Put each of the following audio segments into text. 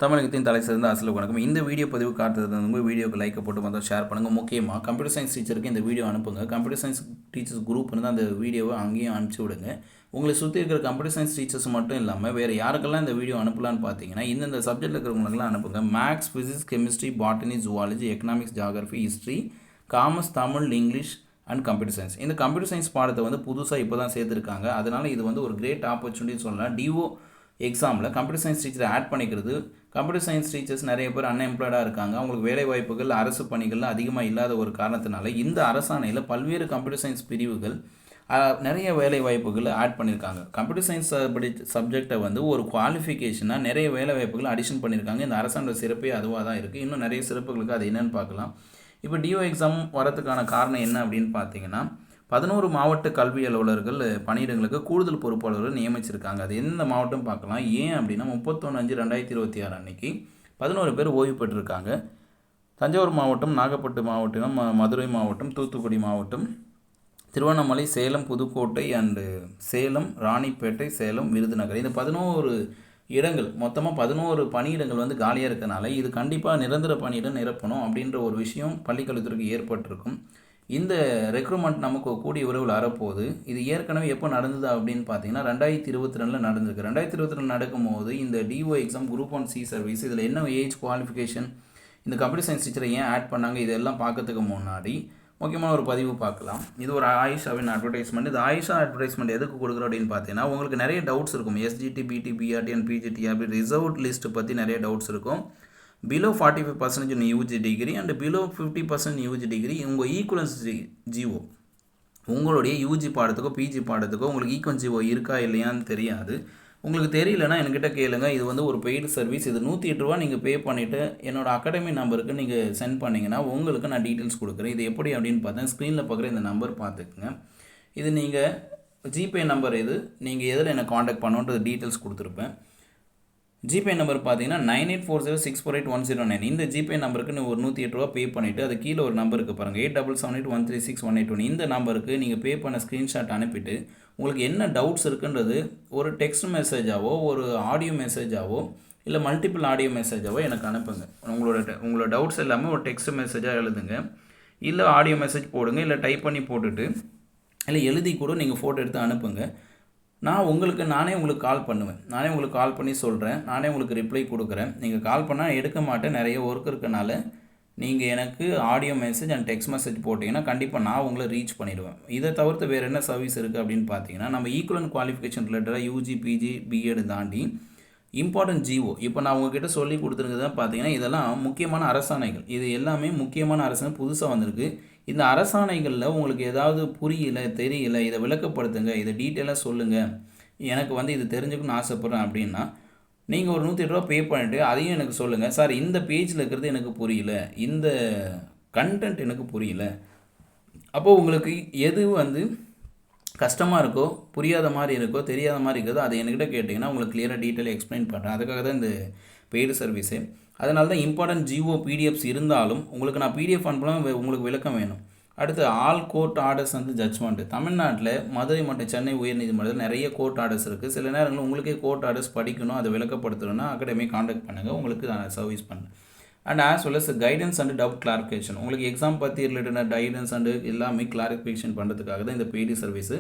தமிழகத்தின் தலை சிறந்த ஆசிரியர் வணக்கம். இந்த வீடியோ பதிவு காட்டுறது உங்கள் வீடியோக்கு லைக் போட்டு வந்து ஷேர் பண்ணுங்கள். முக்கியமாக கம்ப்யூட்டர் சயின்ஸ் டீச்சருக்கு இந்த வீடியோ அனுப்புங்க. கம்ப்யூட்டர் சயின்ஸ் டீச்சர்ஸ் குரூப் வந்து அந்த வீடியோவை அங்கேயும் அனுப்பிச்சி விடுங்க. உங்களை சுற்றி இருக்கிற கம்ப்யூட்டர் சயின்ஸ் டீச்சர்ஸ் மட்டும் இல்லாமல் வேறு யாருக்கெல்லாம் இந்த வீடியோ அனுப்பலான்னு பார்த்தீங்கன்னா இந்த சப்ஜெக்ட்டில் இருக்கிறவங்களுக்குலாம் அனுப்புங்க. Maths, physics, chemistry, botany, zoology, economics, geography, history, commerce, Tamil, English and computer science. இந்த கம்ப்யூட்டர் சயின்ஸ் பாடத்தை வந்து புதுசாக இப்போ தான் சேர்த்துருக்காங்க. அதனால் இது வந்து ஒரு கிரேட் ஆப்பர்ச்சுனிட்டி சொல்லலாம். டிஓ எக்ஸாமில் கம்ப்யூட்டர் சயின்ஸ் டீச்சரை ஆட் பண்ணிக்கிறது. கம்ப்யூட்டர் சயின்ஸ் டீச்சர்ஸ் நிறைய பேர் அன்எம்ப்ளாய்டாக இருக்காங்க. அவங்களுக்கு வேலை வாய்ப்புகள் அரசு பணிகள் அதிகமாக இல்லாத ஒரு காரணத்தினால இந்த அரசாணையில் பல்வேறு கம்ப்யூட்டர் சயின்ஸ் பிரிவுகள் நிறைய வேலை வாய்ப்புகள் ஆட் பண்ணியிருக்காங்க. கம்ப்யூட்டர் சயின்ஸ் சப்ஜெக்டை வந்து ஒரு குவாலிஃபிகேஷனாக நிறைய வேலை வாய்ப்புகள் அடிஷன் பண்ணியிருக்காங்க. இந்த அரசாணை சிறப்பே அதுவாக தான் இருக்குது. இன்னும் நிறைய சிறப்புகளுக்கு அது என்னென்னு பார்க்கலாம். இப்போ டிஓ எக்ஸாம் வரதுக்கான காரணம் என்ன அப்படின்னு பார்த்தீங்கன்னா 11 மாவட்ட கல்வி அலுவலர்கள் பணியிடங்களுக்கு கூடுதல் பொறுப்பாளர்கள் நியமிச்சிருக்காங்க. அது எந்த மாவட்டம் பார்க்கலாம். ஏன் அப்படின்னா 31/5/2026 அன்னைக்கு 11 பேர் ஓய்வு பெற்றிருக்காங்க. தஞ்சாவூர் மாவட்டம், நாகப்பட்டினம் மாவட்டம், மதுரை மாவட்டம், தூத்துக்குடி மாவட்டம், திருவண்ணாமலை, சேலம், புதுக்கோட்டை அண்டு சேலம், ராணிப்பேட்டை, சேலம், விருதுநகர். இந்த 11 இடங்கள் மொத்தமாக 11 பணியிடங்கள் வந்து காலியாக இருக்கனால இது கண்டிப்பாக நிரந்தர பணியிடம் நிரப்பணும் அப்படின்ற ஒரு விஷயம் பள்ளிக்கல்வித்துறைக்கு ஏற்பட்டிருக்கும். இந்த ரெக்ரூட்மெண்ட் நமக்கு கூடிய விரைவில் வரப்போகுது. இது ஏற்கனவே எப்போ நடந்தது அப்படின்னு பார்த்தீங்கன்னா 2022 நடந்திருக்கு. 2022 நடக்கும்போது இந்த DO exam group 1C service இதில் என்ன ஏஜ் குவாலிஃபிகேஷன், இந்த கம்ப்யூட்டர் சயின்ஸ் டீச்சரை ஏன் ஆட் பண்ணாங்க, இதெல்லாம் பார்க்கறதுக்கு முன்னாடி முக்கியமான ஒரு பதிவு பார்க்கலாம். இது ஒரு ஆயிஷாவின் அட்வர்டைஸ்மெண்ட். இது ஆயிஷா அட்வர்டைஸ்மெண்ட் எதுக்கு கொடுக்குறோம் அப்படின்னு பார்த்தீங்கன்னா உங்களுக்கு நிறைய டவுட்ஸ் இருக்கும். எஸ்ஜிடி, பிடி, பிஆர்டி அண்ட் பிஜிடி அப்படி ரிசர்வ்ட் லிஸ்ட் பற்றி நிறைய டவுட்ஸ் இருக்கும். below 45% in UG degree and below 50% UG degree உங்கள் ஈக்குவலன்ஸ் ஜிஓ உங்களுடைய யூஜி பாடத்துக்கோ பிஜி பாடத்துக்கோ உங்களுக்கு ஈக்குவலன்ஸ் ஜிஓ இருக்கா இல்லையான்னு தெரியாது. உங்களுக்கு தெரியலனா என்கிட்ட கேளுங்க. இது வந்து ஒரு பெய்டு சர்வீஸ். இது 108 ரூபா நீங்கள் பே பண்ணிவிட்டு என்னோடய அகாடமி நம்பருக்கு நீங்கள் சென்ட் பண்ணிங்கன்னா உங்களுக்கு நான் டீட்டெயில்ஸ் கொடுக்குறேன். இது எப்படி அப்படின்னு பார்த்தா ஸ்க்ரீனில் பார்க்குற இந்த நம்பர் பார்த்துக்குங்க. இது நீங்கள் ஜிபே நம்பர். இது நீங்கள் எதில் என்னை காண்டாக்ட் பண்ணுன்றது டீட்டெயில்ஸ் கொடுத்துருப்பேன். ஜிபே நம்பர் பார்த்தீங்கன்னா 9840648109. இந்த ஜிபே நம்பருக்கு நீங்கள் ஒரு 108 ரூபா பே பண்ணிவிட்டு அது கீழே ஒரு நம்பருக்கு பாருங்கள் 8778136181. இந்த நம்பருக்கு நீங்கள் பே பண்ண ஸ்க்ரீன்ஷாட் அனுப்பிட்டு உங்களுக்கு என்ன டவுட்ஸ் இருக்குன்றது ஒரு டெக்ஸ்ட் மெசேஜாவோ ஒரு ஆடியோ மெசேஜாவோ இல்லை மல்டிபிள் ஆடியோ மெசேஜாவோ எனக்கு அனுப்புங்க. உங்களோட டவுட்ஸ் எல்லாமே ஒரு டெக்ஸ்ட் மெசேஜாக எழுதுங்க, இல்லை ஆடியோ மெசேஜ் போடுங்க, இல்லை டைப் பண்ணி போட்டுட்டு இல்லை எழுதி கூட நீங்கள் ஃபோட்டோ எடுத்து அனுப்புங்க. நானே உங்களுக்கு கால் பண்ணுவேன். நானே உங்களுக்கு கால் பண்ணி சொல்கிறேன். நானே உங்களுக்கு ரிப்ளை கொடுக்குறேன். நீங்கள் கால் பண்ணால் எடுக்க மாட்டேன், நிறைய ஒர்க் இருக்கனால நீங்கள் எனக்கு audio message and text message போட்டிங்கன்னா கண்டிப்பாக நான் உங்களை ரீச் பண்ணிடுவேன். இதை தவிர்த்து வேறு என்ன சர்வீஸ் இருக்குது அப்படின்னு பார்த்தீங்கன்னா நம்ம ஈக்குவலன்ட் குவாலிஃபிகேஷன் ரிலேட்டடாக யூஜி, பிஜி, பிஎட் தாண்டி இம்பார்ட்டன்ட் ஜிஓ இப்போ நான் உங்ககிட்ட சொல்லி கொடுத்துருக்குது தான் பார்த்தீங்கன்னா இதெல்லாம் முக்கியமான அரசாணைகள். இது எல்லாமே முக்கியமான அரசாணை புதுசாக வந்திருக்கு. இந்த அரசாணைகளில் உங்களுக்கு ஏதாவது புரியல, தெரியல, இதை விளக்கப்படுத்துங்க, இதை டீட்டெயிலாக சொல்லுங்கள், எனக்கு வந்து இது தெரிஞ்சுக்கணும்னு ஆசைப்பட்றேன் அப்படின்னா நீங்கள் ஒரு 108 ரூபா பே பண்ணிவிட்டு அதையும் எனக்கு சொல்லுங்கள். சார் இந்த பேஜில் இருக்கிறது எனக்கு புரியல, இந்த கண்டென்ட் எனக்கு புரியல. அப்போது உங்களுக்கு எது வந்து கஷ்டமாக இருக்கோ, புரியாத மாதிரி இருக்கோ, தெரியாத மாதிரி இருக்கிறதோ அதை என்கிட்ட கேட்டிங்கன்னா உங்களுக்கு கிளியராக டீட்டெயிலாக எக்ஸ்பிளைன் பண்ணுறேன். அதுக்காக தான் இந்த பெய்டு சர்வீஸு. அதனால தான் இம்பார்ட்டன்ட் ஜிஓ பிடிஎஃப்ஸ் இருந்தாலும் உங்களுக்கு நான் பிடிஎஃப் அனுப்பலாம், உங்களுக்கு விளக்கம் வேணும். அடுத்து ஆல் கோர்ட் ஆர்டர்ஸ் வந்து ஜட்ஜ்மெண்ட்டு. தமிழ்நாட்டில் மதுரை மற்றும் சென்னை உயர்நீதிமன்றத்தில் நிறைய கோர்ட் ஆர்டர்ஸ் இருக்குது. சில நேரங்களில் உங்களுக்கே கோர்ட் ஆர்டர்ஸ் படிக்கணும், அதை விளக்கப்படுத்தணும்னா அகாடமியை காண்டாக்ட் பண்ணுங்கள், உங்களுக்கு நான் சர்வீஸ் பண்ணுறேன். And as well as guidance and doubt clarification. உங்களுக்கு எக்ஸாம் பற்றி ரிலேட்டடாக கைடன்ஸ் அண்டு எல்லாமே கிளாரிஃபிகேஷன் பண்ணுறதுக்காக தான் இந்த பிடி சர்வீஸு.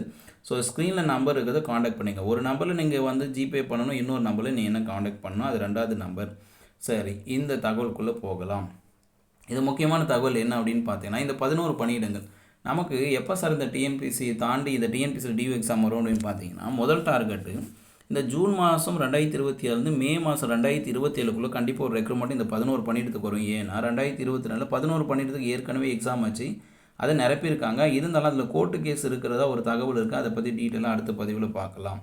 ஸோ ஸ்க்ரீனில் நம்பர் இருக்கிறத காண்டாக்ட் பண்ணிங்க. ஒரு நம்பரில் நீங்கள் வந்து ஜிபே பண்ணணும், இன்னொரு நம்பரில் நீங்கள் என்ன காண்டாக்ட் பண்ணணும், அது 2வது நம்பர். சரி, இந்த தகவலுக்குள்ளே போகலாம். இது முக்கியமான தகவல் என்ன அப்படின்னு பார்த்தீங்கன்னா இந்த 11 பணியிடங்கள் நமக்கு எப்போ சார் இந்த டிஎன்பிசி தாண்டி இந்த டிஎன்பிசி டியூ எக்ஸாம் வரும் அப்படின்னு பார்த்தீங்கன்னா முதல் டார்கெட்டு இந்த ஜூன் மாதம் 2026 மே மாதம் 2027 கண்டிப்பாக ஒரு ரெக்ரூட்மெண்ட் இந்த 11 பணியிடத்துக்கு வரும். ஏன்னா 2024 11 பணியிடத்துக்கு ஏற்கனவே எக்ஸாம் வச்சு அதை நிரப்பியிருக்காங்க. இருந்தாலும் அதில் கோர்ட்டு கேஸ் இருக்கிறதா ஒரு தகவல் இருக்குது. அதை பற்றி டீட்டெயிலாக அடுத்த பதிவில் பார்க்கலாம்.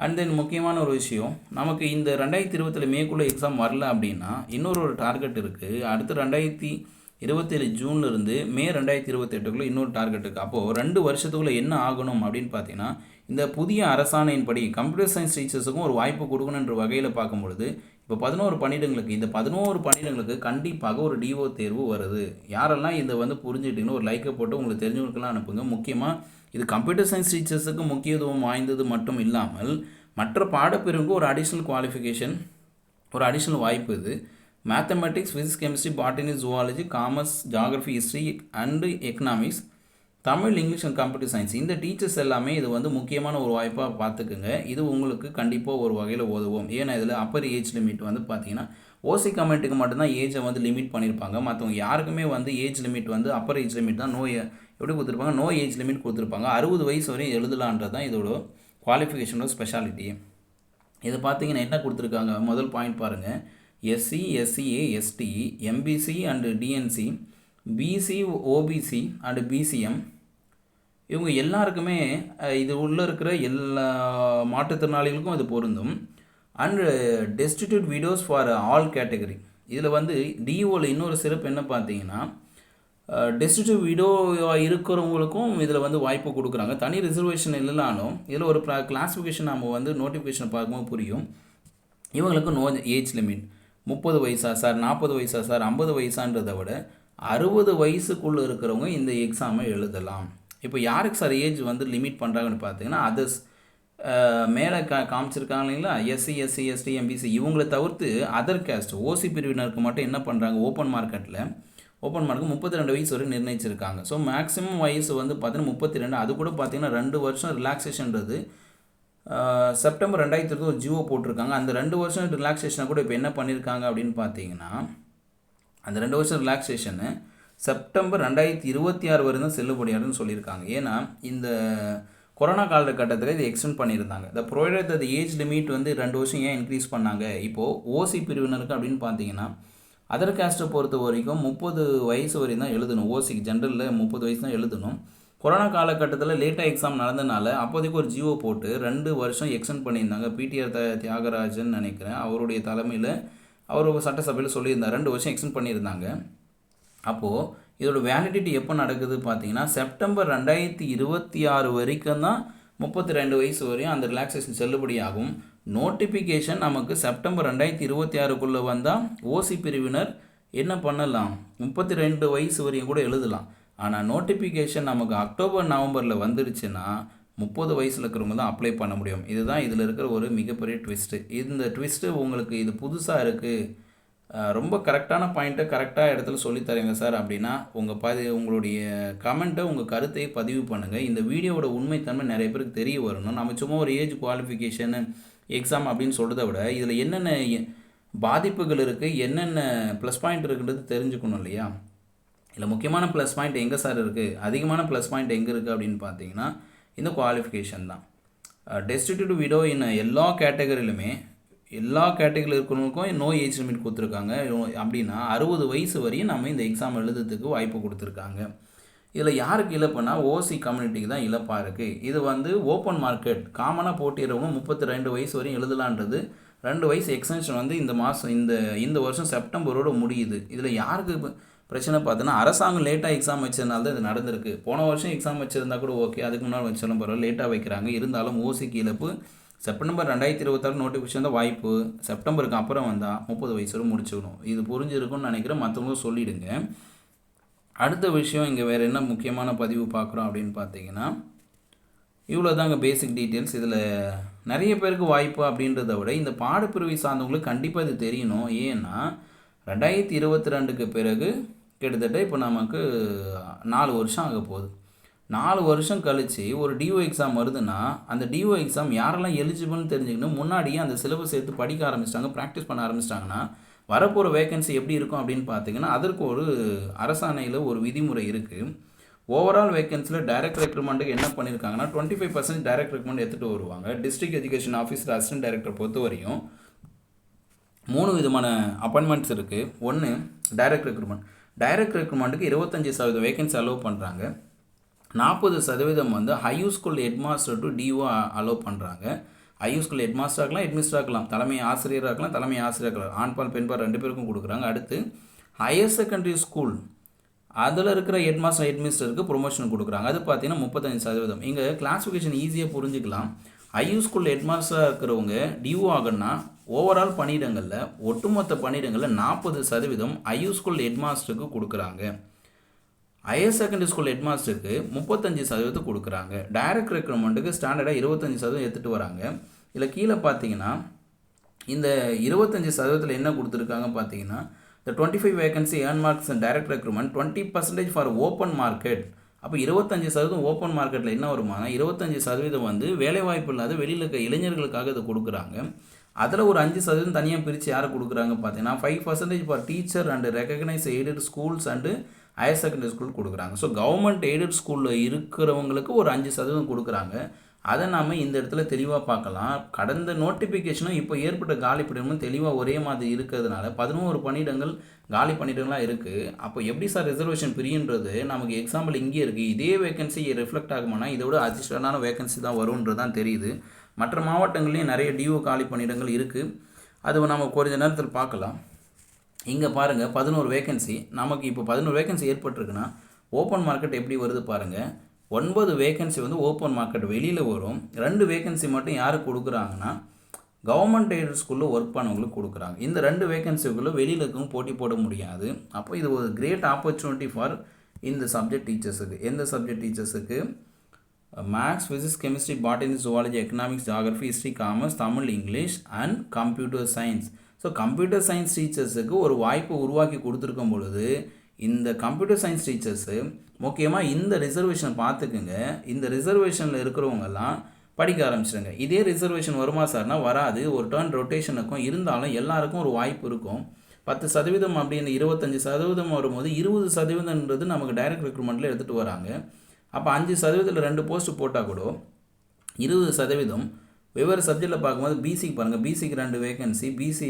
அண்ட் தென் முக்கியமான ஒரு விஷயம், நமக்கு இந்த 2027 மேக்குள்ளே எக்ஸாம் வரல அப்படின்னா இன்னொரு டார்கெட் இருக்குது. அடுத்து 2027 ஜூன்லேருந்து மே 2028 இன்னொரு டார்கெட் இருக்குது. அப்போது 2 வருஷத்துக்குள்ளே என்ன ஆகணும் அப்படின்னு பார்த்தீங்கன்னா இந்த புதிய அரசாணையின்படி கம்ப்யூட்டர் சயின்ஸ் டீச்சர்ஸுக்கும் ஒரு வாய்ப்பு கொடுக்கணுன்ற வகையில் பார்க்கும்பொழுது இப்போ 11 பணியிடங்களுக்கு இந்த 11 பணியிடங்களுக்கு கண்டிப்பாக ஒரு டிஓ தேர்வு வருது. யாரெல்லாம் இதை வந்து புரிஞ்சுக்கிட்டீங்கன்னு ஒரு லைக்கை போட்டு உங்களுக்கு தெரிஞ்சவங்களுக்கெல்லாம் அனுப்புங்க. முக்கியமாக இது கம்ப்யூட்டர் சயின்ஸ் டீச்சர்ஸுக்கு முக்கியத்துவம் வாய்ந்தது மட்டும் இல்லாமல் மற்ற பாடப்பிரிவுக்கு ஒரு அடிஷ்னல் குவாலிஃபிகேஷன் ஒரு அடிஷ்னல் வாய்ப்பு இது. Mathematics, physics, chemistry, botany, zoology, commerce, geography, history and economics, Tamil, English and computer science இந்த டீச்சர்ஸ் எல்லாமே இது வந்து முக்கியமான ஒரு வாய்ப்பாக பார்த்துக்குங்க. இது உங்களுக்கு கண்டிப்பாக ஒரு வகையில் உதவும். ஏன்னா இதில் அப்பர் ஏஜ் லிமிட் வந்து பார்த்தீங்கன்னா ஓசி கம்யூனிட்டிக்கு மட்டும்தான் ஏஜை வந்து லிமிட் பண்ணியிருப்பாங்க. மற்றவங்க யாருக்குமே வந்து ஏஜ் லிமிட் வந்து அப்பர் ஏஜ் லிமிட் தான் எப்படி கொடுத்துருப்பாங்க, நோ ஏஜ் லிமிட் கொடுத்துருப்பாங்க. 60 வயசு வரையும் எழுதலான்றது தான் இதோட குவாலிஃபிகேஷனோட ஸ்பெஷாலிட்டி. இது பார்த்தீங்கன்னா என்ன கொடுத்துருக்காங்க, முதல் பாயிண்ட் பாருங்கள். SC, SCA, ST, MBC and DNC, BC, OBC and BCM இவங்க எல்லாருக்குமே இது உள்ளே இருக்கிற எல்லா மாற்றுத்திறனாளிகளுக்கும் இது பொருந்தும். And destitute widows for all category. இதில் வந்து டிஓவில் இன்னொரு சிறப்பு என்ன பார்த்தீங்கன்னா, டெஸ்டிடியூட் விடோ இருக்கிறவங்களுக்கும் இதில் வந்து வாய்ப்பு கொடுக்குறாங்க. தனி ரிசர்வேஷன் இல்லைனாலும் இதில் ஒரு கிளாஸிஃபிகேஷன் நம்ம வந்து நோட்டிஃபிகேஷனை பார்க்கும்போது புரியும். இவங்களுக்கு நோ ஏஜ் லிமிட். 30 வயசா சார், 40 வயசா சார், 50 வயசான்றதை விட 60 வயசுக்குள்ளே இருக்கிறவங்க இந்த எக்ஸாமை எழுதலாம். இப்போ யாருக்கு சார் ஏஜ் வந்து லிமிட் பண்ணுறாங்கன்னு பார்த்தீங்கன்னா, அதர்ஸ் மேலே காமிச்சிருக்காங்க இல்லைங்களா, எஸ்சி, எஸ்சி, எஸ்டி, எம்பிசி இவங்களை தவிர்த்து அதர் கேஸ்ட் ஓசி பிரிவினருக்கு மட்டும் என்ன பண்ணுறாங்க, ஓப்பன் மார்க்கெட் 32 வயசு வரை நிர்ணயிச்சிருக்காங்க. ஸோ மேக்ஸிமம் வயசு வந்து பார்த்தீங்கன்னா 32. அது கூட பார்த்தீங்கன்னா 2 வருஷம் ரிலாக்ஸேஷன்றது செப்டம்பர் 2020 ஒரு ஜியோ போட்டிருக்காங்க. அந்த 2 வருஷம் ரிலாக்ஸேஷனை கூட இப்போ என்ன பண்ணியிருக்காங்க அப்படின்னு பார்த்தீங்கன்னா, அந்த 2 வருஷம் ரிலாக்ஸேஷனு செப்டம்பர் 2026 வரை தான் செல்லுபடியாடுன்னு சொல்லியிருக்காங்க. ஏன்னா இந்த கொரோனா காலகட்டத்தில் இது எக்ஸ்டெண்ட் பண்ணியிருந்தாங்க. இந்த ப்ரொவைடட் அது ஏஜ் லிமிட் வந்து 2 வருஷம் ஏன் இன்க்ரீஸ் பண்ணாங்க, இப்போது ஓசி பிரிவினருக்கு அப்படின்னு பார்த்தீங்கன்னா அதர் கேஸ்ட்டை பொறுத்த வரைக்கும் 30 வயசு வரையும் தான் எழுதணும். ஓசிக்கு ஜென்ரலில் 30 வயசு தான் எழுதணும். கொரோனா காலகட்டத்தில் லேட்டாக எக்ஸாம் நடந்தனால அப்போதைக்கு ஒரு ஜியோ போட்டு 2 வருஷம் எக்ஸ்டெண்ட் பண்ணியிருந்தாங்க. பிடிஆர் தியாகராஜன் நினைக்கிறேன், அவருடைய தலைமையில் அவர் சட்டசபையில் சொல்லியிருந்தார் 2 வருஷம் எக்ஸ்டெண்ட் பண்ணியிருந்தாங்க. அப்போது இதோட வேலிடிட்டி எப்போ நடக்குது பார்த்தீங்கன்னா, செப்டம்பர் 2026 வரைக்கும் தான் 32 வயசு வரையும் அந்த ரிலாக்ஸேஷன் செல்லுபடியாகும். நோட்டிஃபிகேஷன் நமக்கு செப்டம்பர் 2026க்குள்ளே வந்தால் ஓசி பிரிவினர் என்ன பண்ணலாம், 32 வயசு வரையும் கூட எழுதலாம். ஆனால் நோட்டிஃபிகேஷன் நமக்கு அக்டோபர் நவம்பரில் வந்துருச்சுன்னா 30 வயசில் இருக்கிறவங்க தான் அப்ளை பண்ண முடியும். இதுதான் இதில் இருக்கிற ஒரு மிகப்பெரிய ட்விஸ்ட்டு. இந்த ட்விஸ்ட்டு உங்களுக்கு இது புதுசாக இருக்குது, ரொம்ப கரெக்டான பாயிண்ட்டை கரெக்டாக இடத்துல சொல்லித்தரீங்க சார் அப்படின்னா உங்களுடைய கமெண்ட்டை, உங்கள் கருத்தை பதிவு பண்ணுங்கள். இந்த வீடியோவோட உண்மைத்தன்மை நிறைய பேருக்கு தெரிய வரணும். நம்ம சும்மா ஒரு ஏஜ் குவாலிஃபிகேஷனு எக்ஸாம் அப்படின்னு சொல்கிறத விட இதில் என்னென்ன பாதிப்புகள் இருக்குது, என்னென்ன ப்ளஸ் பாயிண்ட் இருக்குன்றது தெரிஞ்சுக்கணும் இல்லையா. இல்லை முக்கியமான ப்ளஸ் பாயிண்ட் எங்கே சார் இருக்குது, அதிகமான ப்ளஸ் பாயிண்ட் எங்கே இருக்குது அப்படின்னு பார்த்தீங்கன்னா இந்த குவாலிஃபிகேஷன் தான். டெஸ்டிடியூட் விடோ இன்னும் எல்லா கேட்டகரியிலுமே எல்லா கேட்டகரியில் இருக்கிறவங்களுக்கும் நோ ஏஜ் லிமிட் கொடுத்துருக்காங்க. அப்படின்னா 60 வயசு வரையும் நம்ம இந்த எக்ஸாம் எழுதுறதுக்கு வாய்ப்பு கொடுத்துருக்காங்க. இதில் யாருக்கு இழப்புனா ஓசி கம்யூனிட்டிக்கு தான் இழப்பாக இருக்குது. இது வந்து ஓப்பன் மார்க்கெட் காமனாக போட்டிடுறவங்க 32 வயசு வரையும் எழுதலான்றது 2 வயசு எக்ஸ்டென்ஷன் வந்து இந்த மாதம் இந்த வருஷம் செப்டம்பரோடு முடியுது. இதில் யாருக்கு பிரச்சனை பார்த்தோன்னா, அரசாங்கம் லேட்டாக எக்ஸாம் வச்சதுனால தான் இது நடந்திருக்கு. போன வருஷம் எக்ஸாம் வச்சுருந்தா கூட ஓகே, அதுக்கு முன்னாடி வச்சாலும் பரவாயில்ல, லேட்டாக வைக்கிறாங்க. இருந்தாலும் ஓசிக்கு இழப்பு. செப்டம்பர் 2026 நோட்டிஃபிகேஷன் தான் வாய்ப்பு. செப்டம்பருக்கு அப்புறம் வந்தால் 30 வயசு வரை முடிச்சுக்கணும். இது புரிஞ்சிருக்கும்னு நினைக்கிறேன். மற்றவங்களும் சொல்லிவிடுங்க. அடுத்த விஷயம் இங்கே வேறு என்ன முக்கியமான பதிவு பார்க்குறோம் அப்படின்னு பார்த்தீங்கன்னா, இவ்வளோ தாங்க பேசிக் டீட்டெயில்ஸ். இதில் நிறைய பேருக்கு வாய்ப்பு அப்படின்றத விட இந்த பாடப்பிரிவை சார்ந்தவங்களுக்கு கண்டிப்பாக இது தெரியணும். ஏன்னா 2022க்கு பிறகு கிட்டத்தட்ட இப்போ நமக்கு 4 வருஷம் ஆக போகுது. 4 வருஷம் கழித்து ஒரு டிஓ எக்ஸாம் வருதுன்னா அந்த டிஓ எக்ஸாம் யாரெல்லாம் எலிஜிபிள்னு தெரிஞ்சுக்கணும். முன்னாடியே அந்த சிலபஸ் எடுத்து படிக்க ஆரம்பிச்சிட்டாங்க, ப்ராக்டிஸ் பண்ண ஆரம்பிச்சிட்டாங்கன்னா வரப்போகிற வேகன்சி எப்படி இருக்கும் அப்படின்னு பார்த்தீங்கன்னா, அதற்கு ஒரு அரசாணையில் ஒரு விதிமுறை இருக்குது. ஓவரால் வேகன்சியில் டைரக்ட் ரெக்ரூட்மெண்ட்டுக்கு என்ன பண்ணியிருக்காங்கன்னா 25% டைரக்ட் ரெக்ரூட்மெண்ட் எடுத்துகிட்டு வருவாங்க. District education officer, assistant director பொறுத்த வரையும் 3 விதமான அப்பாயின்மெண்ட்ஸ் இருக்குது. ஒன்று டைரக்ட் ரெக்ரூட்மெண்ட். டைரக்ட் ரெக்ரூட்மெண்ட்டுக்கு 25% வேகன்சி அலோவ் பண்ணுறாங்க. 40% வந்து high school headmaster to DO allow பண்ணுறாங்க. ஹையூ ஸ்கூல் ஹெட்மாஸ்டர் ஆகலாம், ஹெட்மிஸ்டர் ஆகலாம், தலைமை ஆசிரியராக இருக்கலாம், தலைமை ஆசிரியர் ஆகலாம். ஆண்பால் பெண்பால் 2 பேருக்கும் கொடுக்குறாங்க. அடுத்து ஹையர் செகண்டரி ஸ்கூல் அதில் இருக்கிற ஹெட்மாஸ்டர் ஹெட்மிஸ்டருக்கு ப்ரொமோஷன் கொடுக்குறாங்க. அது பார்த்தீங்கன்னா 35%. இங்கே கிளாஸிஃபிகேஷன் ஈஸியாக புரிஞ்சுக்கலாம். ஹையூ ஸ்கூல் ஹெட்மாஸ்டராக இருக்கிறவங்க டிஓ ஆகணும்னா ஓவரால் பணியிடங்களில் ஒட்டுமொத்த பணியிடங்களில் 40% ஹையூ ஸ்கூல் ஹெட்மாஸ்டருக்கு கொடுக்குறாங்க. ஹையர் செகண்டரி ஸ்கூல் ஹெட்மாஸ்டருக்கு 35% கொடுக்குறாங்க. டைரக்ட் ரெக்ரூட்மெண்ட்டுக்கு ஸ்டாண்டர்டாக 25% எடுத்துகிட்டு வராங்க. இதில் கீழே பார்த்தீங்கன்னா இந்த 25% என்ன கொடுத்துருக்காங்க பார்த்தீங்கன்னா, the 25 vacancy earn marks and direct recruitment 20% for open market. அப்போ 25% ஓப்பன் மார்க்கெட்டில் என்ன வருமானா 25% வந்து வேலைவாய்ப்பு இல்லாத வெளியில் இருக்க இளைஞர்களுக்காக இதை கொடுக்குறாங்க. அதில் ஒரு 5% தனியாக பிரித்து யாரை கொடுக்குறாங்க பார்த்தீங்கன்னா 5% for teacher and recognise aided schools and higher secondary school கொடுக்குறாங்க. ஸோ கவர்மெண்ட் எய்டட் ஸ்கூலில் இருக்கிறவங்களுக்கு ஒரு 5% கொடுக்குறாங்க. அதை நாம் இந்த இடத்துல தெளிவாக பார்க்கலாம். கடந்த நோட்டிஃபிகேஷனும் இப்போ ஏற்பட்ட காலி பணியிடமும் தெளிவாக ஒரே மாதிரி இருக்கிறதுனால 11 பணியிடங்கள் காலி பணியிடங்களாக இருக்குது. அப்போ எப்படி சார் ரிசர்வேஷன் பிரியுன்றது நமக்கு எக்ஸாம்பிள் இங்கே இருக்குது. இதே வேகன்சி ரிஃப்ளெக்ட் ஆகுமானா இதோட அதிர்ஷ்டமான வேகன்சி தான் வரும்ன்றது தான் தெரியுது. மற்ற மாவட்டங்கள்லேயும் நிறைய டிஓ காலி பணியிடங்கள் இருக்குது. அது நம்ம கொஞ்ச நேரத்தில் பார்க்கலாம். இங்கே பாருங்கள் 11 வேகன்சி நமக்கு இப்போ 11 வேகன்சி ஏற்பட்டிருக்குன்னா ஓப்பன் மார்க்கெட் எப்படி வருது பாருங்கள். 9 வேகன்சி வந்து ஓப்பன் மார்க்கெட் வெளியில் வரும். 2 வேகன்சி மட்டும் யாருக்கு கொடுக்குறாங்கன்னா கவர்மெண்ட் எய்டட் ஸ்கூலில் ஒர்க் பண்ணவங்களுக்கு கொடுக்குறாங்க. இந்த 2 வேகன்சிக்குள்ளே வெளியில் இருக்கவும் போட்டி போட முடியாது. அப்போ இது ஒரு கிரேட் ஆப்பர்ச்சுனிட்டி ஃபார் இந்த சப்ஜெக்ட் டீச்சர்ஸுக்கு. எந்த சப்ஜெக்ட் டீச்சர்ஸுக்கு? Maths, physics, chemistry, botany, zoology, economics, geography, history, commerce, Tamil, English and computer science. So computer science டீச்சர்ஸுக்கு ஒரு வாய்ப்பு உருவாக்கி கொடுத்துருக்கும் பொழுது இந்த கம்ப்யூட்டர் சயின்ஸ் டீச்சர்ஸு முக்கியமாக இந்த ரிசர்வேஷனை பார்த்துக்குங்க. இந்த ரிசர்வேஷனில் இருக்கிறவங்கெல்லாம் படிக்க ஆரம்பிச்சிடுங்க. இதே ரிசர்வேஷன் வருமா சார்னா வராது. ஒரு டர்ன் ரொட்டேஷனுக்கும் இருந்தாலும் எல்லாருக்கும் ஒரு வாய்ப்பு இருக்கும். 10% அப்படின்னு 25% வரும்போது 20%ன்றது நமக்கு டைரக்ட் ரெக்ரூட்மெண்ட்டில் எடுத்துகிட்டு வராங்க. அப்போ 5%ல் 2 போஸ்ட்டு போட்டால் கூட 20% வெவ்வேறு சப்ஜெக்டில் பார்க்கும்போது பிசிக்கு பாருங்கள். பிசிக்கு 2 வேகன்சி, பிசி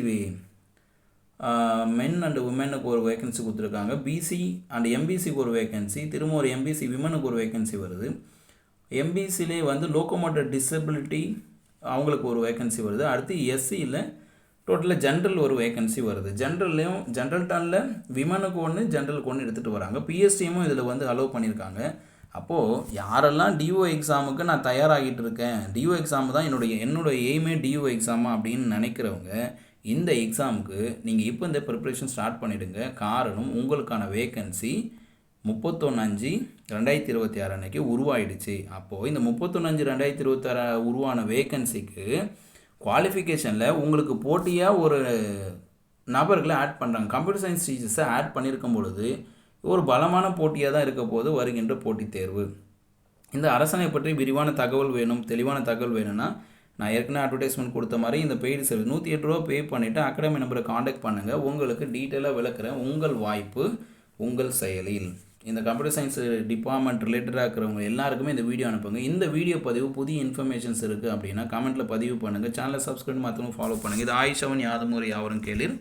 மென் அண்ட் உமனுக்கு ஒரு வேகன்சி கொடுத்துருக்காங்க. பிசி அண்ட் எம்பிசிக்கு ஒரு வேகன்சி, திரும்ப ஒரு எம்பிசி விமனுக்கு ஒரு வேகன்சி வருது. எம்பிசிலே வந்து லோக்கோமோட்டர் டிசபிலிட்டி அவங்களுக்கு ஒரு வேகன்சி வருது. அடுத்து எஸ்சியில் டோட்டலாக ஜென்ரல் ஒரு வேகன்சி வருது. ஜென்ரல்லையும் ஜென்ரல் டர்னில் விமனுக்கு ஒன்று ஜென்ரலுக்கு ஒன்று எடுத்துகிட்டு வராங்க. பிஎஸ்டியும் இதில் வந்து அலோவ் பண்ணியிருக்காங்க. அப்போது யாரெல்லாம் டிஓ எக்ஸாமுக்கு நான் தயாராகிட்டு இருக்கேன், டிஓ எக்ஸாமு தான் என்னுடைய எய்மே டிஓ எக்ஸாமா அப்படின்னு நினைக்கிறவங்க இந்த எக்ஸாமுக்கு நீங்கள் இப்போ இந்த ப்ரிப்ரேஷன் ஸ்டார்ட் பண்ணிவிடுங்க. காரணம் உங்களுக்கான வேகன்சி 31/5/2026 அன்றைக்கி உருவாயிடுச்சு. அப்போது இந்த 31/5/2026 உருவான வேகன்சிக்கு குவாலிஃபிகேஷனில் உங்களுக்கு போட்டியாக ஒரு நபர்களை ஆட் பண்ணுறாங்க. கம்ப்யூட்டர் சயின்ஸ் டீச்சர்ஸை ஆட் பண்ணியிருக்கும் பொழுது ஒரு பலமான போட்டியாக தான் இருக்க போது வருகின்ற போட்டித் தேர்வு. இந்த அரசனை பற்றி விரிவான தகவல் வேணும், தெளிவான தகவல் வேணும்னா நான் ஏற்கனவே அட்வர்டைஸ்மெண்ட் கொடுத்த மாதிரி இந்த பெய்டு சர்வீஸ் 108 ரூபா பே பண்ணிவிட்டு அகாடமி நம்பரை காண்டாக்ட் பண்ணுங்கள். உங்களுக்கு டீட்டெயிலாக விளக்குறேன். உங்கள் வாய்ப்பு உங்கள் செயலில். இந்த கம்ப்யூட்டர் சயின்ஸ் டிபார்ட்மெண்ட் ரிலேட்டடாக இருக்கிறவங்க எல்லாருக்குமே இந்த வீடியோ அனுப்புங்க. இந்த வீடியோ பதிவு புதிய இன்ஃபர்மேஷன்ஸ் இருக்குது அப்படின்னா கமெண்ட்டில் பதிவு பண்ணுங்கள். சேனலை சப்ஸ்கிரைப் மாற்றவும் ஃபாலோ பண்ணுங்கள். இது ஆயிஷவன் யாதும் ஒரு யாவரும் கேளீர்.